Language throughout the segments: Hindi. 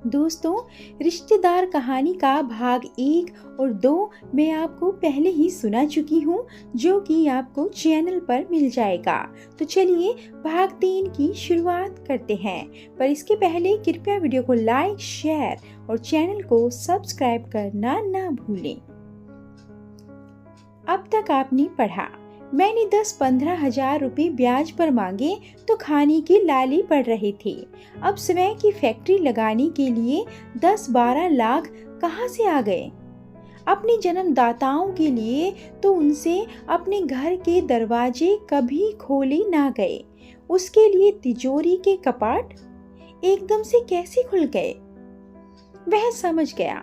दोस्तों, रिश्तेदार कहानी का भाग 1 और 2 मैं आपको पहले ही सुना चुकी हूँ, जो कि आपको चैनल पर मिल जाएगा। तो चलिए भाग 3 की शुरुआत करते हैं। पर इसके पहले कृपया वीडियो को लाइक, शेयर और चैनल को सब्सक्राइब करना ना भूलें। अब तक आपने पढ़ा, मैंने 10-15 हजार रुपए ब्याज पर मांगे तो खाने की लाली पड़ रहे थे। अब स्वयं की फैक्ट्री लगाने के लिए 10-12 लाख कहाँ से आ गए? अपने जन्मदाताओं के लिए तो उनसे अपने घर के दरवाजे कभी खोले ना गए। उसके लिए तिजोरी के कपाट एकदम से कैसे खुल गए? वह समझ गया,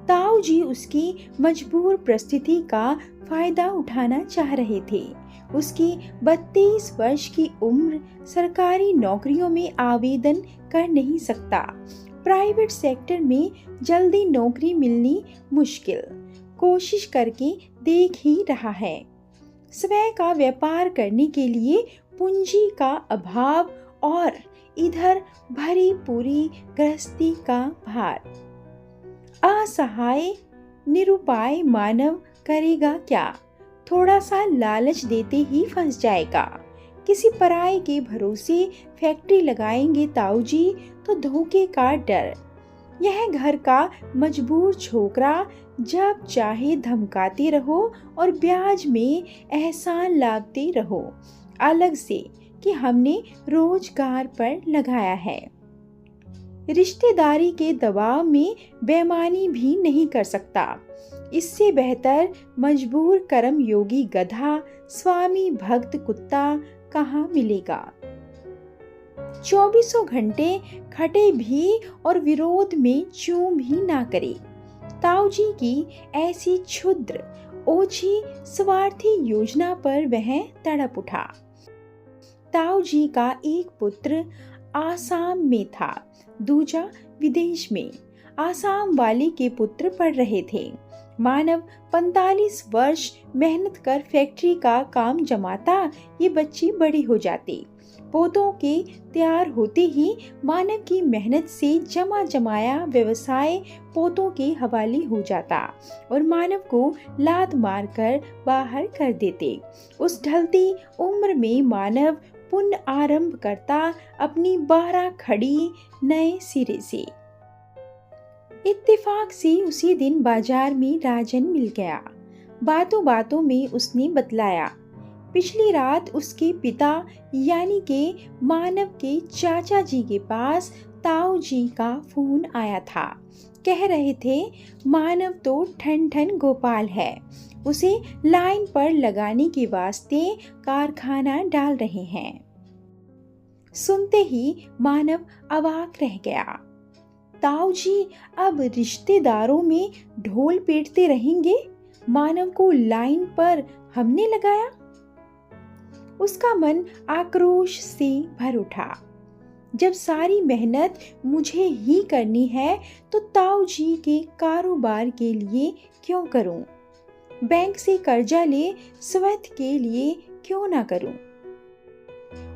ताऊ जी उसकी मजबूर परिस्थिति का फायदा उठाना चाह रहे थे। उसकी 32 वर्ष की उम्र, सरकारी नौकरियों में आवेदन कर नहीं सकता। प्राइवेट सेक्टर में जल्दी नौकरी मिलनी मुश्किल। कोशिश करके देख ही रहा है। स्वयं का व्यापार करने के लिए पूंजी का अभाव और इधर भरी पूरी गृहस्थी का भार। असहाय निरुपाय मानव करेगा क्या? थोड़ा सा लालच देते ही फंस जाएगा। किसी पराये के भरोसे फैक्ट्री लगाएंगे ताऊ जी तो धोखे का डर। यह घर का मजबूर छोकरा, जब चाहे धमकाते रहो और ब्याज में एहसान लादते रहो अलग से कि हमने रोजगार पर लगाया है। रिश्तेदारी के दबाव में बेईमानी भी नहीं कर सकता। इससे बेहतर मजबूर कर्मयोगी गधा, स्वामी भक्त कुत्ता कहाँ मिलेगा? 24 घंटे खटे भी और विरोध में चूं भी ना करे। ताऊ जी की ऐसी क्षुद्र, ओछी, स्वार्थी योजना पर वह तड़प उठा। ताऊ जी का एक पुत्र आसाम में था, दूजा विदेश में। आसाम वाले के पुत्र पढ़ रहे थे। मानव 45 वर्ष मेहनत कर फैक्ट्री का काम जमाता, ये बच्चे बड़े हो जाते। पोतों के तैयार होते ही मानव की मेहनत से जमा जमाया व्यवसाय पोतों के हवाले हो जाता और मानव को लात मारकर बाहर कर देते। उस ढलती उम्र में मानव पुनः आरंभ करता अपनी 12 खड़ी नए सिरे से। इत्तेफाक से उसी दिन बाजार में राजन मिल गया। बातों बातों में उसने बतलाया, पिछली रात उसके पिता यानी के मानव के चाचा जी के पास ताऊ जी का फोन आया था। कह रहे थे, मानव तो ठन ठन गोपाल है, उसे लाइन पर लगाने के वास्ते कारखाना डाल रहे हैं। सुनते ही मानव अवाक रह गया। ताऊ जी अब रिश्तेदारों में ढोल पीटते रहेंगे? मानव को लाइन पर हमने लगाया? उसका मन आक्रोश से भर उठा। जब सारी मेहनत मुझे ही करनी है तो ताऊ जी के कारोबार के लिए क्यों करूं? बैंक से कर्जा ले स्वार्थ के लिए क्यों ना करूं?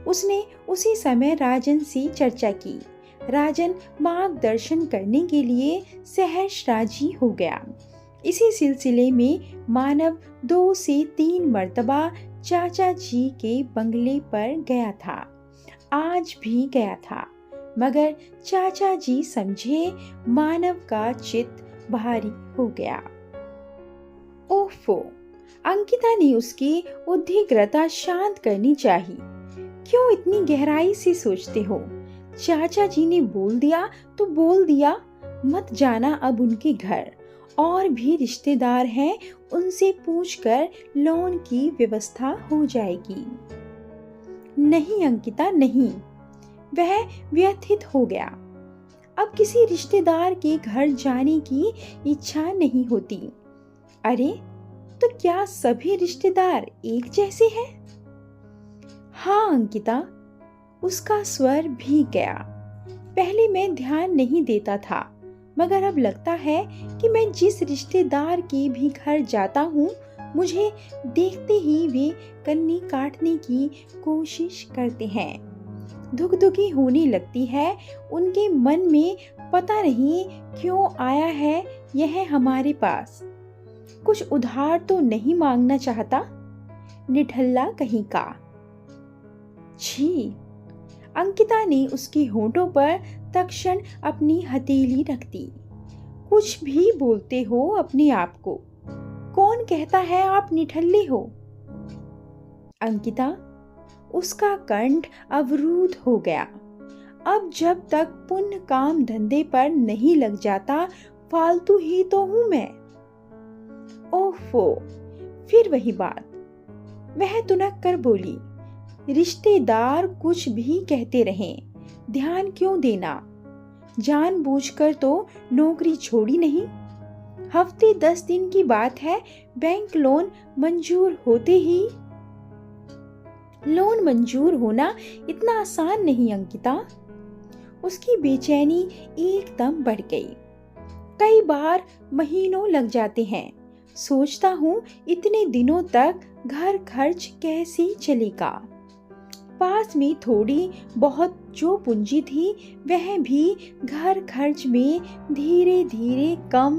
उसने उसी समय राजन से चर्चा की। राजन मार्गदर्शन करने के लिए सहर्ष राजी हो गया। इसी सिलसिले में मानव 2 से 3 मर्तबा चाचा जी के बंगले पर गया था। आज भी गया था, मगर चाचा जी समझे मानव का चित्त भारी हो गया। ओफो, अंकिता ने उसकी उद्विग्नता शांत करनी चाहिए। क्यों इतनी गहराई से सोचते हो? चाचा जी ने बोल दिया तो बोल दिया, मत जाना अब उनके घर। और भी रिश्तेदार हैं, उनसे पूछकर लोन की व्यवस्था हो जाएगी। नहीं अंकिता नहीं, वह व्यथित हो गया। अब किसी रिश्तेदार के घर जाने की इच्छा नहीं होती। अरे तो क्या सभी रिश्तेदार एक जैसे हैं? हाँ अंकिता, उसका स्वर भीग गया। पहले मैं ध्यान नहीं देता था, मगर अब लगता है कि मैं जिस रिश्तेदार के भी घर जाता हूँ, मुझे देखते ही वे कन्नी काटने की कोशिश करते हैं। धुक धुकी होने लगती है। उनके मन में पता नहीं क्यों आया है यह हमारे पास। कुछ उधार तो नहीं मांगना चाहता, निठल्ला कहीं का। छी! अंकिता ने उसके होठों पर तत्क्षण अपनी हथेली रख दी। कुछ भी बोलते हो अपने आप को। कौन कहता है आप निठल्ले हो? अंकिता, उसका कंठ अवरुद्ध हो गया। अब जब तक पुण्य काम धंधे पर नहीं लग जाता, फालतू ही तो हूं मैं। ओफो, फिर वही बात। वह तुनक कर बोली, रिश्तेदार कुछ भी कहते रहें, ध्यान क्यों देना? जानबूझकर तो नौकरी छोड़ी नहीं। हफ्ते 10 दिन की बात है, बैंक लोन मंजूर होते ही। लोन मंजूर होना इतना आसान नहीं अंकिता। उसकी बेचैनी एकदम बढ़ गई। कई बार महीनों लग जाते हैं। सोचता हूँ इतने दिनों तक घर खर्च कैसे चलेगा। पास में थोड़ी बहुत जो पूंजी थी वह भी घर खर्च में धीरे धीरे कम।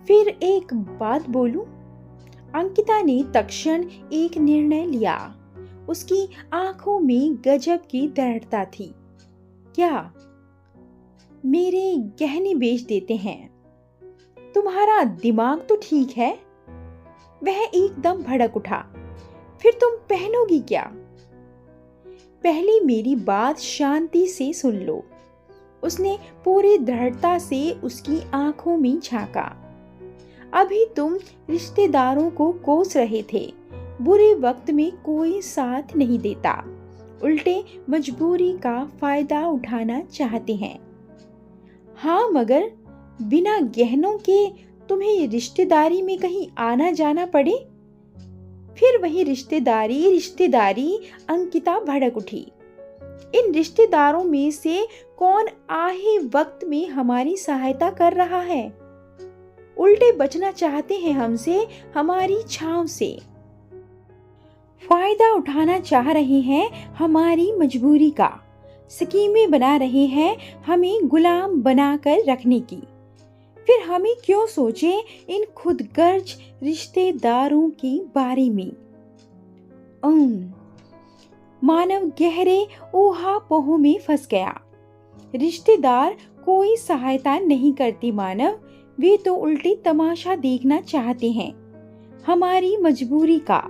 फिर एक बात बोलूं? अंकिता ने तत्क्षण एक निर्णय लिया। उसकी आंखों में गजब की दृढ़ता थी। क्या? मेरे गहने बेच देते हैं? तुम्हारा दिमाग तो ठीक है। वह एकदम भड़क उठा। फिर तुम पहनोगी क्या? पहले मेरी बात शांति से सुन लो। उसने पूरी दृढ़ता से उसकी आंखों में झांका। अभी तुम रिश्तेदारों को कोस रहे थे। बुरे वक्त में कोई साथ नहीं देता, उल्टे मजबूरी का फायदा उठाना चाहते हैं। हाँ, मगर बिना गहनों के तुम्हें रिश्तेदारी में कहीं आना जाना पड़े? फिर वही रिश्तेदारी, अंकिता भड़क उठी। इन रिश्तेदारों में से कौन आहे वक्त में हमारी सहायता कर रहा है? उल्टे बचना चाहते हैं हमसे, हमारी छांव से। फायदा उठाना चाह रहे हैं हमारी मजबूरी का। स्कीमें बना रहे हैं हमें गुलाम बनाकर रखने की। फिर हमें क्यों सोचे इन खुदगर्ज रिश्तेदारों के बारे में? मानव गहरे ऊहापोह में फंस गया। रिश्तेदार कोई सहायता नहीं करती मानव, वे तो उल्टी तमाशा देखना चाहते हैं। हमारी मजबूरी का,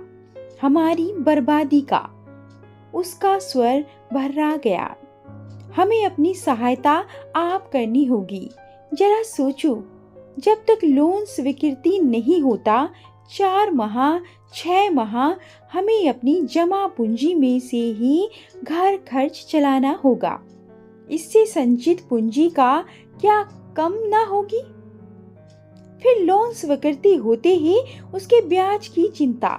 हमारी बर्बादी का। उसका स्वर भर्रा गया। हमें अपनी सहायता आप करनी होगी। जरा सोचो, जब तक लोन स्वीकृति नहीं होता 4 माह 6 माह हमें अपनी जमा पूंजी में से ही घर खर्च चलाना होगा। इससे संचित पूंजी का क्या कम ना होगी? फिर लोन स्वीकृति होते ही उसके ब्याज की चिंता,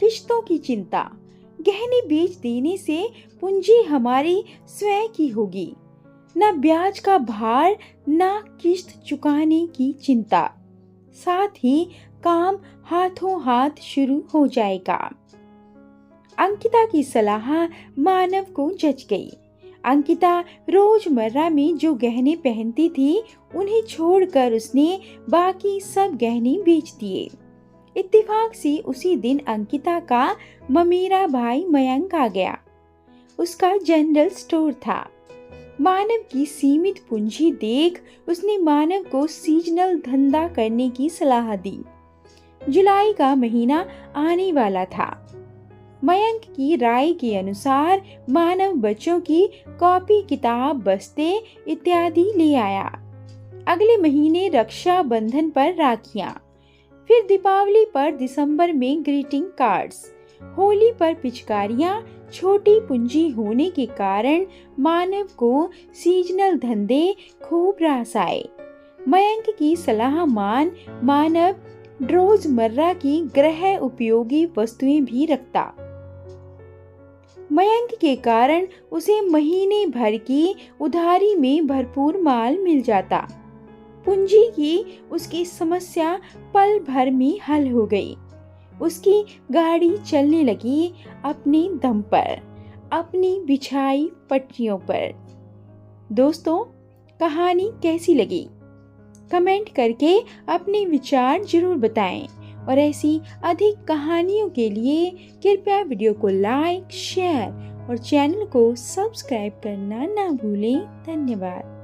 किश्तों की चिंता। गहने बेच देने से पूंजी हमारी स्वयं की होगी। न ब्याज का भार, न किश्त चुकाने की चिंता। साथ ही काम हाथों हाथ शुरू हो जाएगा। अंकिता की सलाह मानव को जच गई। अंकिता रोजमर्रा में जो गहने पहनती थी उन्हें छोड़कर उसने बाकी सब गहने बेच दिए। इत्तेफाक से उसी दिन अंकिता का ममेरा भाई मयंक आ गया। उसका जनरल स्टोर था। मानव की सीमित पूंजी देख उसने मानव को सीजनल धंधा करने की सलाह दी। जुलाई का महीना आने वाला था। मयंक की राय के अनुसार मानव बच्चों की कॉपी किताब बस्ते इत्यादि ले आया। अगले महीने रक्षाबंधन पर राखियां, फिर दीपावली पर दिसंबर में ग्रीटिंग कार्ड्स, होली पर पिचकारियां। छोटी पूंजी होने के कारण मानव को सीजनल धंधे खूब रास आए। मयंक की सलाह मान मानव रोजमर्रा की गृह उपयोगी वस्तुएं भी रखता। मयंक के कारण उसे महीने भर की उधारी में भरपूर माल मिल जाता। पूंजी की उसकी समस्या पल भर में हल हो गई। उसकी गाड़ी चलने लगी अपने दम पर, अपनी बिछाई पटरियों पर। दोस्तों, कहानी कैसी लगी कमेंट करके अपने विचार जरूर बताएं और ऐसी अधिक कहानियों के लिए कृपया वीडियो को लाइक, शेयर और चैनल को सब्सक्राइब करना ना भूलें। धन्यवाद।